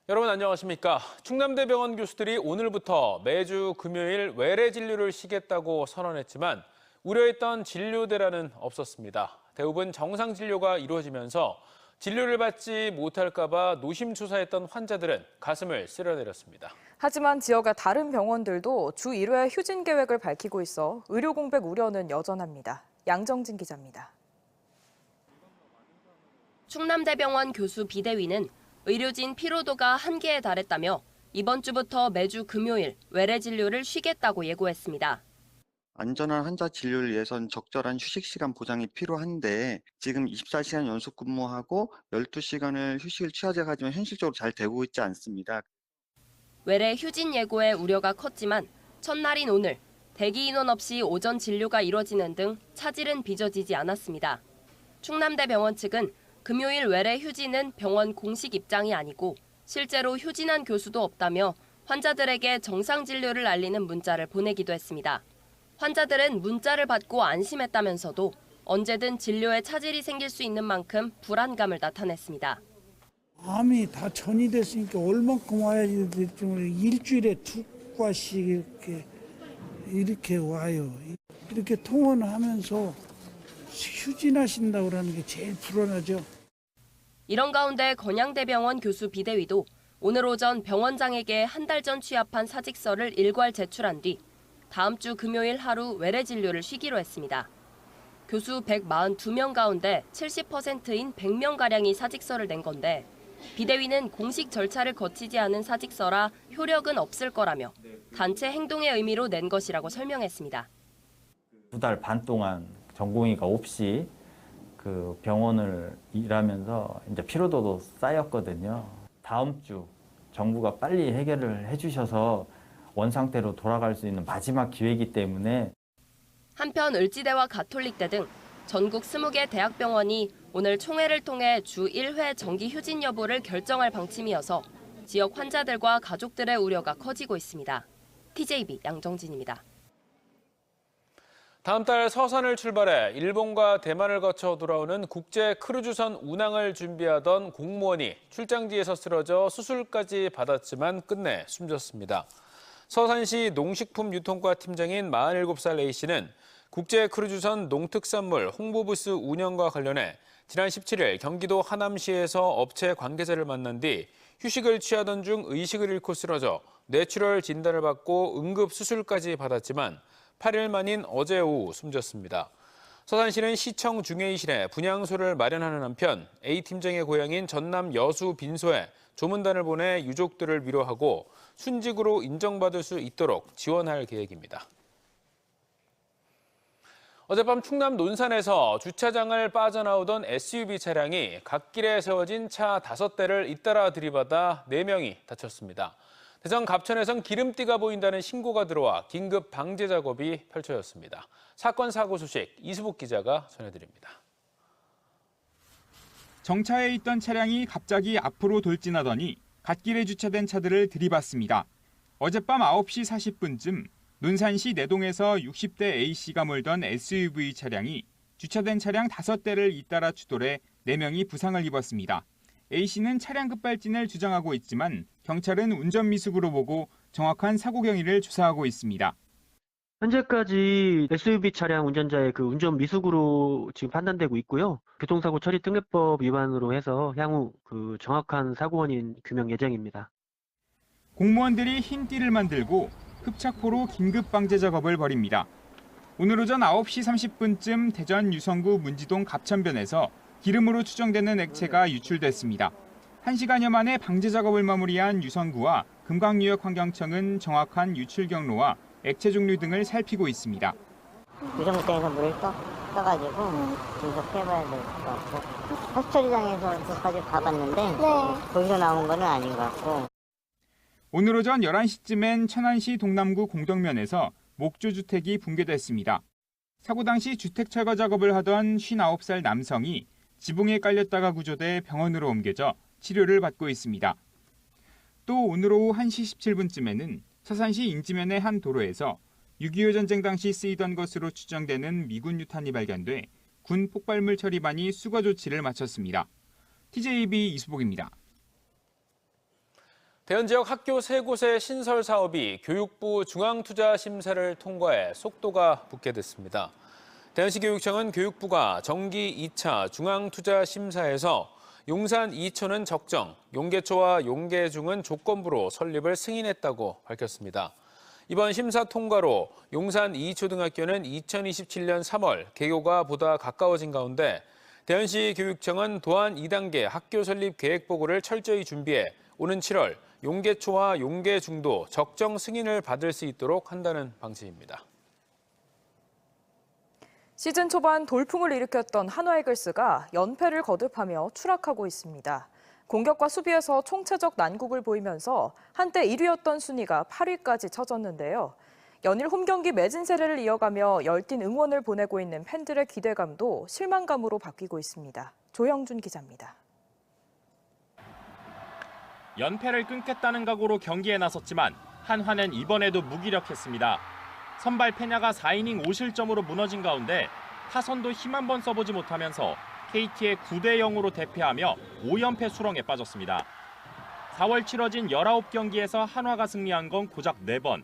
여러분 안녕하십니까? 충남대병원 교수들이 오늘부터 매주 금요일 외래 진료를 쉬겠다고 선언했지만 우려했던 진료 대란은 없었습니다. 대부분 정상 진료가 이루어지면서 진료를 받지 못할까 봐 노심초사했던 환자들은 가슴을 쓸어내렸습니다. 하지만 지역의 다른 병원들도 주 1회 휴진 계획을 밝히고 있어 의료 공백 우려는 여전합니다. 양정진 기자입니다. 충남대병원 교수 비대위는 의료진 피로도가 한계에 달했다며 이번 주부터 매주 금요일 외래 진료를 쉬겠다고 예고했습니다. 안전한 환자 진료를 위해선 적절한 휴식 시간 보장이 필요한데 지금 24시간 연속 근무하고 12시간을 휴식을 취하자 하지만 현실적으로 잘 되고 있지 않습니다. 외래 휴진 예고에 우려가 컸지만 첫날인 오늘 대기 인원 없이 오전 진료가 이뤄지는 등 차질은 빚어지지 않았습니다. 충남대병원 측은 금요일 외래 휴진은 병원 공식 입장이 아니고 실제로 휴진한 교수도 없다며 환자들에게 정상 진료를 알리는 문자를 보내기도 했습니다. 환자들은 문자를 받고 안심했다면서도 언제든 진료에 차질이 생길 수 있는 만큼 불안감을 나타냈습니다. 암이 다 전이 됐으니까 얼만큼 와야지 일주일에 2과씩 이렇게 와요. 이렇게 통원하면서 휴진하신다고 그러는 게 제일 불안하죠. 이런 가운데 건양대병원 교수 비대위도 오늘 오전 병원장에게 한 달 전 취합한 사직서를 일괄 제출한 뒤 다음 주 금요일 하루 외래 진료를 쉬기로 했습니다. 교수 142명 가운데 70%인 100명가량이 사직서를 낸 건데 비대위는 공식 절차를 거치지 않은 사직서라 효력은 없을 거라며 단체 행동의 의미로 낸 것이라고 설명했습니다. 2달 반 동안 전공의가 없이 그 병원을 일하면서 이제 피로도도 쌓였거든요. 다음 주 정부가 빨리 해결을 해주셔서 원상태로 돌아갈 수 있는 마지막 기회이기 때문에 한편 을지대와 가톨릭대 등 전국 20개 대학병원이 오늘 총회를 통해 주 1회 정기 휴진 여부를 결정할 방침이어서 지역 환자들과 가족들의 우려가 커지고 있습니다. TJB 양정진입니다. 다음 달 서산을 출발해 일본과 대만을 거쳐 돌아오는 국제 크루즈선 운항을 준비하던 공무원이 출장지에서 쓰러져 수술까지 받았지만 끝내 숨졌습니다. 서산시 농식품유통과 팀장인 47살 A씨는 국제 크루즈선 농특산물 홍보부스 운영과 관련해 지난 17일 경기도 하남시에서 업체 관계자를 만난 뒤 휴식을 취하던 중 의식을 잃고 쓰러져 뇌출혈 진단을 받고 응급수술까지 받았지만 8일 만인 어제 오후 숨졌습니다. 서산시는 시청 중회의실에 분향소를 마련하는 한편 A 팀장의 고향인 전남 여수 빈소에 조문단을 보내 유족들을 위로하고 순직으로 인정받을 수 있도록 지원할 계획입니다. 어젯밤 충남 논산에서 주차장을 빠져나오던 SUV 차량이 갓길에 세워진 차 5대를 잇따라 들이받아 4명이 다쳤습니다. 대전 갑천에선 기름띠가 보인다는 신고가 들어와 긴급 방제 작업이 펼쳐졌습니다. 사건 사고 소식 이수복 기자가 전해드립니다. 정차해 있던 차량이 갑자기 앞으로 돌진하더니 갓길에 주차된 차들을 들이받습니다. 어젯밤 9시 40분쯤 논산시 내동에서 60대 A씨가 몰던 SUV 차량이 주차된 차량 5대를 잇따라 추돌해 4명이 부상을 입었습니다. A씨는 차량 급발진을 주장하고 있지만 경찰은 운전 미숙으로 보고 정확한 사고 경위를 조사하고 있습니다. 현재까지 SUV 차량 운전자의 운전 미숙으로 지금 판단되고 있고요. 교통사고 처리 특례법 위반으로 해서 향후 정확한 사고 원인 규명 예정입니다. 공무원들이 흰 띠를 만들고 흡착포로 긴급 방제 작업을 벌입니다. 오늘 오전 9시 30분쯤 대전 유성구 문지동 갑천변에서 기름으로 추정되는 액체가 유출됐습니다. 1시간여 만에 방제 작업을 마무리한 유성구와 금강유역환경청은 정확한 유출 경로와 액체 종류 등을 살피고 있습니다. 유성구에서 물을 떠가지고 분석해봐야 될 것 같고 화수처리장에서까지 가봤는데 거기서 나온 건 아닌 것 같고. 오늘 오전 11시쯤엔 천안시 동남구 공덕면에서 목조주택이 붕괴됐습니다. 사고 당시 주택 철거 작업을 하던 59살 남성이 지붕에 깔렸다가 구조돼 병원으로 옮겨져 치료를 받고 있습니다. 또 오늘 오후 1시 17분쯤에는 서산시 인지면의 한 도로에서 6.25 전쟁 당시 쓰이던 것으로 추정되는 미군 유탄이 발견돼 군 폭발물 처리반이 수거 조치를 마쳤습니다. TJB 이수복입니다. 대연 지역 학교 3곳의 신설 사업이 교육부 중앙투자심사를 통과해 속도가 붙게 됐습니다. 대연시 교육청은 교육부가 정기 2차 중앙투자심사에서 용산 2초는 적정, 용계초와 용계중은 조건부로 설립을 승인했다고 밝혔습니다. 이번 심사 통과로 용산 2초등학교는 2027년 3월 개교가 보다 가까워진 가운데 대연시 교육청은 도안 2단계 학교 설립 계획 보고를 철저히 준비해 오는 7월 용계초와 용계중도 적정 승인을 받을 수 있도록 한다는 방침입니다. 시즌 초반 돌풍을 일으켰던 한화이글스가 연패를 거듭하며 추락하고 있습니다. 공격과 수비에서 총체적 난국을 보이면서 한때 1위였던 순위가 8위까지 처졌는데요. 연일 홈경기 매진 세례를 이어가며 열띤 응원을 보내고 있는 팬들의 기대감도 실망감으로 바뀌고 있습니다. 조영준 기자입니다. 연패를 끊겠다는 각오로 경기에 나섰지만 한화는 이번에도 무기력했습니다. 선발 페냐가 4이닝 5실점으로 무너진 가운데 타선도 힘 한 번 써보지 못하면서 KT의 9대0으로 대패하며 5연패 수렁에 빠졌습니다. 4월 치러진 19경기에서 한화가 승리한 건 고작 4번.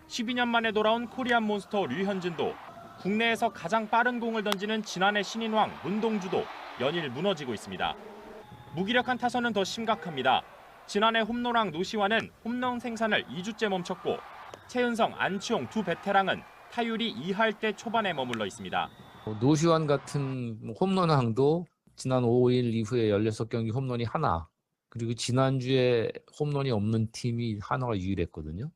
12년 만에 돌아온 코리안 몬스터 류현진도 국내에서 가장 빠른 공을 던지는 지난해 신인왕 문동주도 연일 무너지고 있습니다. 무기력한 타선은 더 심각합니다. 지난해 홈런왕 노시환은 홈런 생산을 2주째 멈췄고 최은성, 안치홍 두 베테랑은 타율이 2할대 초반에 머물러 있습니다. 노시환 같은 홈런왕도 지난 5일 이후에 16경기 홈런이 하나, 그리고 지난주에 홈런이 없는 팀이 한화가 유일했거든요.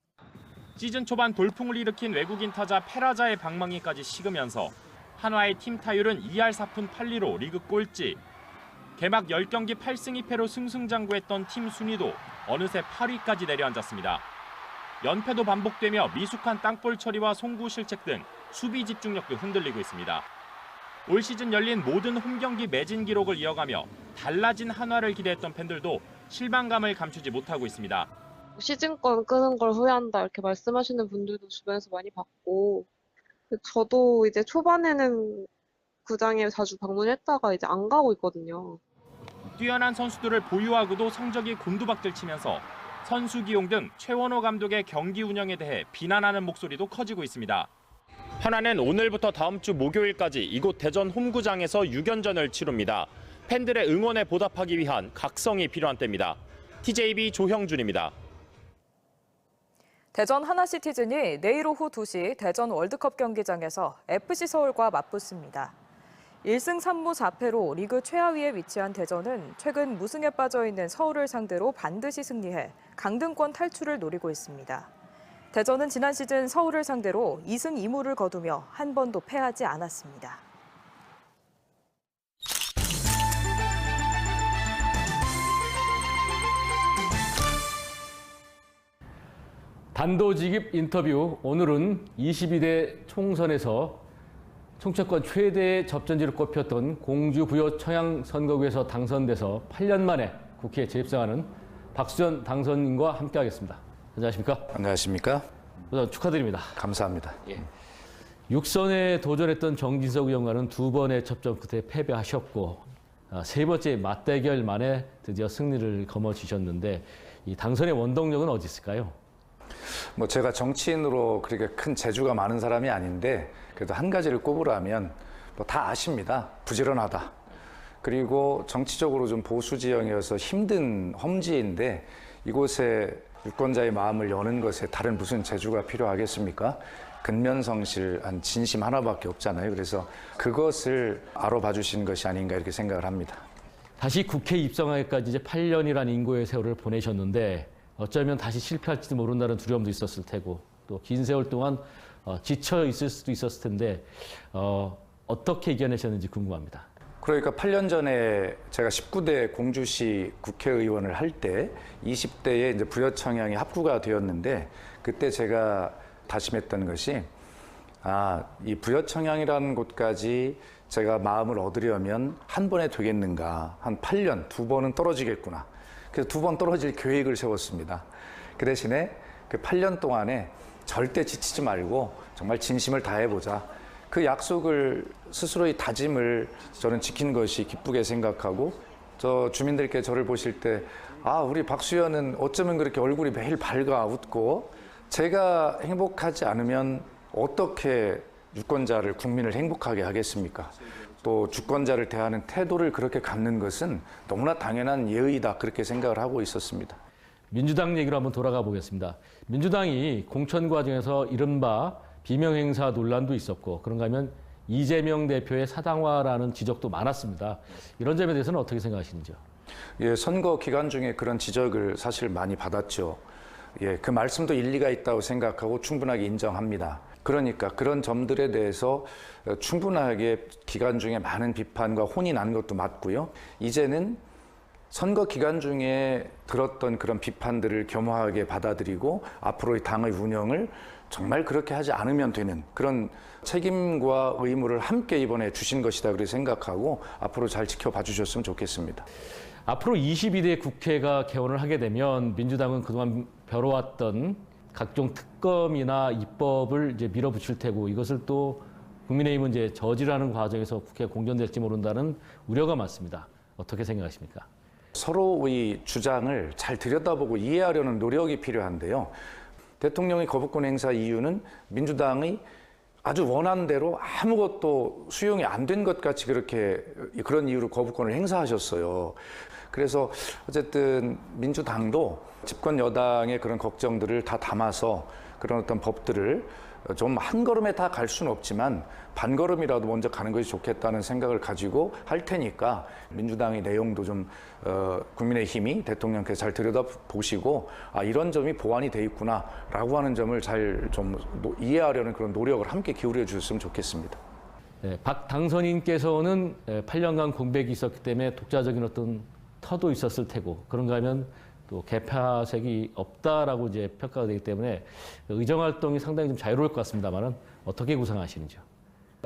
시즌 초반 돌풍을 일으킨 외국인 타자 페라자의 방망이까지 식으면서 한화의 팀 타율은 2할 4푼 8리로 리그 꼴찌. 개막 10경기 8승 2패로 승승장구했던 팀 순위도 어느새 8위까지 내려앉았습니다. 연패도 반복되며 미숙한 땅볼 처리와 송구 실책 등 수비 집중력도 흔들리고 있습니다. 올 시즌 열린 모든 홈경기 매진 기록을 이어가며 달라진 한화를 기대했던 팬들도 실망감을 감추지 못하고 있습니다. 시즌권 끄는 걸 후회한다 이렇게 말씀하시는 분들도 주변에서 많이 봤고, 저도 이제 초반에는 구장에 자주 방문했다가 이제 안 가고 있거든요. 뛰어난 선수들을 보유하고도 성적이 곤두박질치면서 선수 기용 등 최원호 감독의 경기 운영에 대해 비난하는 목소리도 커지고 있습니다. 한화는 오늘부터 다음 주 목요일까지 이곳 대전 홈구장에서 6연전을 치릅니다. 팬들의 응원에 보답하기 위한 각성이 필요한 때입니다. TJB 조형준입니다. 대전 하나시티즌이 내일 오후 2시 대전 월드컵 경기장에서 FC 서울과 맞붙습니다. 1승 3무 4패로 리그 최하위에 위치한 대전은 최근 무승에 빠져있는 서울을 상대로 반드시 승리해 강등권 탈출을 노리고 있습니다. 대전은 지난 시즌 서울을 상대로 2승 2무를 거두며 한 번도 패하지 않았습니다. 단도직입 인터뷰. 오늘은 22대 총선에서 총선권 최대의 접전지로 꼽혔던 공주 부여 청양 선거구에서 당선돼서 8년 만에 국회에 재입성하는 박수현 당선인과 함께하겠습니다. 안녕하십니까? 안녕하십니까? 우선 축하드립니다. 감사합니다. 예. 6선에 도전했던 정진석 의원과는 2번의 접전 끝에 패배하셨고 3번째 맞대결 만에 드디어 승리를 거머쥐셨는데 이 당선의 원동력은 어디 있을까요? 뭐 제가 정치인으로 그렇게 큰 재주가 많은 사람이 아닌데 그래도 한 가지를 꼽으라면 뭐 다 아십니다. 부지런하다. 그리고 정치적으로 좀 보수 지형이어서 힘든 험지인데 이곳에 유권자의 마음을 여는 것에 다른 무슨 재주가 필요하겠습니까? 근면성실한 진심 하나밖에 없잖아요. 그래서 그것을 알아봐 주신 것이 아닌가 이렇게 생각을 합니다. 다시 국회 입성하기까지 이제 8년이라는 인고의 세월을 보내셨는데 어쩌면 다시 실패할지도 모른다는 두려움도 있었을 테고 또 긴 세월 동안 지쳐 있을 수도 있었을 텐데 어떻게 이겨내셨는지 궁금합니다. 그러니까 8년 전에 제가 19대 공주시 국회의원을 할 때 20대에 이제 부여청양이 합구가 되었는데 그때 제가 다짐했던 것이 이 부여청양이라는 곳까지 제가 마음을 얻으려면 한 번에 되겠는가, 한 8년, 2번은 떨어지겠구나. 그래서 2번 떨어질 계획을 세웠습니다. 그 대신에 그 8년 동안에 절대 지치지 말고 정말 진심을 다해보자. 그 약속을 스스로의 다짐을 저는 지킨 것이 기쁘게 생각하고 저 주민들께 저를 보실 때 우리 박수현은 어쩌면 그렇게 얼굴이 매일 밝아 웃고, 제가 행복하지 않으면 어떻게 유권자를, 국민을 행복하게 하겠습니까? 또 주권자를 대하는 태도를 그렇게 갖는 것은 너무나 당연한 예의다, 그렇게 생각을 하고 있었습니다. 민주당 얘기로 한번 돌아가 보겠습니다. 민주당이 공천 과정에서 이른바 비명행사 논란도 있었고, 그런가 하면 이재명 대표의 사당화라는 지적도 많았습니다. 이런 점에 대해서는 어떻게 생각하시는지요? 예, 선거 기간 중에 그런 지적을 사실 많이 받았죠. 예, 그 말씀도 일리가 있다고 생각하고 충분하게 인정합니다. 그러니까 그런 점들에 대해서 충분하게 기간 중에 많은 비판과 혼이 난 것도 맞고요. 이제는 선거 기간 중에 들었던 그런 비판들을 겸허하게 받아들이고 앞으로의 당의 운영을 정말 그렇게 하지 않으면 되는 그런 책임과 의무를 함께 이번에 주신 것이다, 그렇게 생각하고 앞으로 잘 지켜봐 주셨으면 좋겠습니다. 앞으로 22대 국회가 개원을 하게 되면 민주당은 그동안 벼러왔던 각종 특검이나 입법을 이제 밀어붙일 테고, 이것을 또 국민의힘은 이제 저지라는 과정에서 국회가 공전될지 모른다는 우려가 많습니다. 어떻게 생각하십니까? 서로의 주장을 잘 들여다보고 이해하려는 노력이 필요한데요. 대통령의 거부권 행사 이유는 민주당의 아주 원한 대로 아무것도 수용이 안 된 것 같이 그런 이유로 거부권을 행사하셨어요. 그래서 어쨌든 민주당도 집권 여당의 그런 걱정들을 다 담아서 그런 어떤 법들을 좀 한 걸음에 다 갈 수는 없지만 반걸음이라도 먼저 가는 것이 좋겠다는 생각을 가지고 할 테니까, 민주당의 내용도 좀 국민의힘이 대통령께서 잘 들여다보시고 이런 점이 보완이 돼 있구나라고 하는 점을 잘 좀 이해하려는 그런 노력을 함께 기울여 주셨으면 좋겠습니다. 네, 박 당선인께서는 8년간 공백이 있었기 때문에 독자적인 어떤 터도 있었을 테고, 그런가 하면 또 개파색이 없다라고 이제 평가가 되기 때문에 의정 활동이 상당히 좀 자유로울 것 같습니다만은 어떻게 구상하시는지요?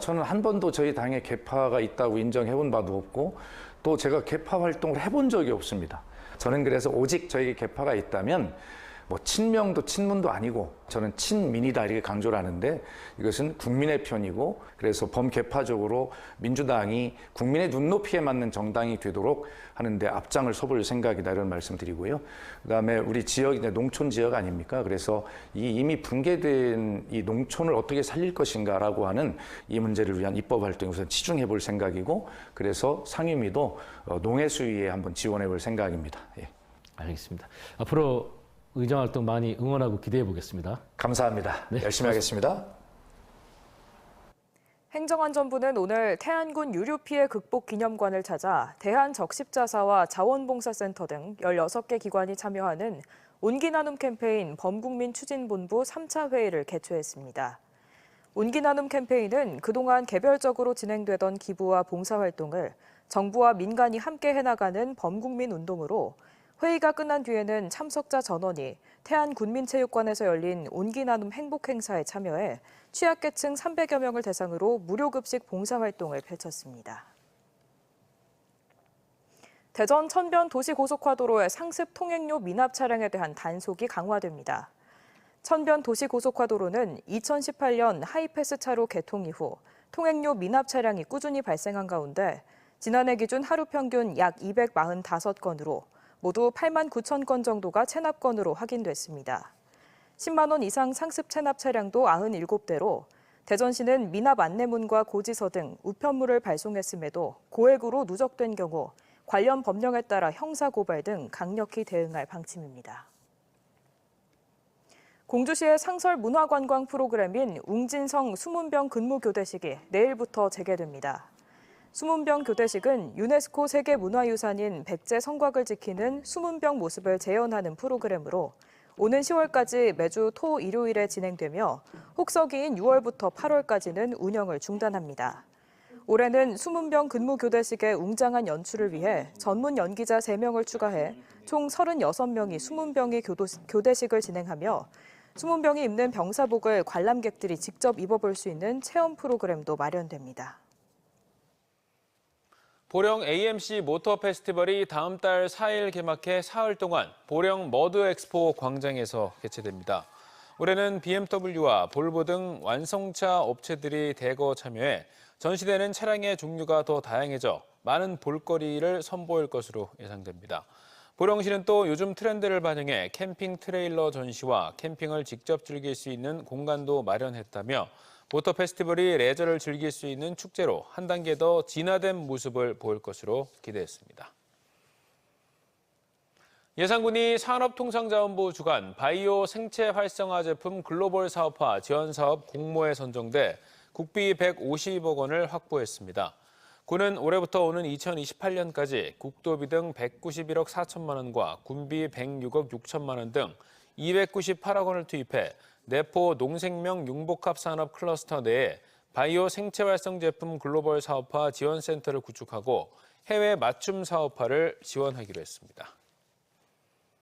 저는 한 번도 저희 당에 개파가 있다고 인정해본 바도 없고, 또 제가 개파 활동을 해본 적이 없습니다. 저는 그래서 오직 저에게 개파가 있다면 뭐 친명도 친문도 아니고 저는 친민이다, 이렇게 강조를 하는데, 이것은 국민의 편이고, 그래서 범개파적으로 민주당이 국민의 눈높이에 맞는 정당이 되도록 하는데 앞장을 서볼 생각이다, 이런 말씀 드리고요. 그다음에 우리 지역이 농촌 지역 아닙니까? 그래서 이미 붕괴된 이 농촌을 어떻게 살릴 것인가라고 하는 이 문제를 위한 입법 활동에 우선 치중해 볼 생각이고, 그래서 상임위도 농해수위에 한번 지원해 볼 생각입니다. 예. 알겠습니다. 앞으로 의정 활동 많이 응원하고 기대해 보겠습니다. 감사합니다. 네, 열심히 하겠습니다. 행정안전부는 오늘 태안군 유류 피해 극복 기념관을 찾아 대한적십자사와 자원봉사센터 등 16개 기관이 참여하는 온기나눔 캠페인 범국민 추진본부 3차 회의를 개최했습니다. 온기나눔 캠페인은 그동안 개별적으로 진행되던 기부와 봉사활동을 정부와 민간이 함께 해나가는 범국민 운동으로, 회의가 끝난 뒤에는 참석자 전원이 태안군민체육관에서 열린 온기나눔 행복행사에 참여해 취약계층 300여 명을 대상으로 무료급식 봉사활동을 펼쳤습니다. 대전 천변 도시고속화도로의 상습 통행료 미납 차량에 대한 단속이 강화됩니다. 천변 도시고속화도로는 2018년 하이패스차로 개통 이후 통행료 미납 차량이 꾸준히 발생한 가운데 지난해 기준 하루 평균 약 245건으로 모두 8만 9천 건 정도가 체납건으로 확인됐습니다. 10만 원 이상 상습 체납 차량도 97대로 대전시는 미납 안내문과 고지서 등 우편물을 발송했음에도 고액으로 누적된 경우 관련 법령에 따라 형사고발 등 강력히 대응할 방침입니다. 공주시의 상설 문화관광 프로그램인 웅진성 수문병 근무교대식이 내일부터 재개됩니다. 수문병 교대식은 유네스코 세계문화유산인 백제 성곽을 지키는 수문병 모습을 재현하는 프로그램으로 오는 10월까지 매주 토, 일요일에 진행되며 혹서기인 6월부터 8월까지는 운영을 중단합니다. 올해는 수문병 근무 교대식의 웅장한 연출을 위해 전문 연기자 3명을 추가해 총 36명이 수문병의 교대식을 진행하며 수문병이 입는 병사복을 관람객들이 직접 입어볼 수 있는 체험 프로그램도 마련됩니다. 보령 AMC 모터 페스티벌이 다음 달 4일 개막해 사흘 동안 보령 머드 엑스포 광장에서 개최됩니다. 올해는 BMW와 볼보 등 완성차 업체들이 대거 참여해 전시되는 차량의 종류가 더 다양해져 많은 볼거리를 선보일 것으로 예상됩니다. 보령시는 또 요즘 트렌드를 반영해 캠핑 트레일러 전시와 캠핑을 직접 즐길 수 있는 공간도 마련했다며 모터 페스티벌이 레저를 즐길 수 있는 축제로 한 단계 더 진화된 모습을 보일 것으로 기대했습니다. 예산군이 산업통상자원부 주관 바이오 생체 활성화 제품 글로벌 사업화 지원 사업 공모에 선정돼 국비 150억 원을 확보했습니다. 군은 올해부터 오는 2028년까지 국도비 등 191억 4천만 원과 군비 106억 6천만 원 등 298억 원을 투입해 내포 농생명 융복합 산업 클러스터 내에 바이오 생체 활성 제품 글로벌 사업화 지원센터를 구축하고 해외 맞춤 사업화를 지원하기로 했습니다.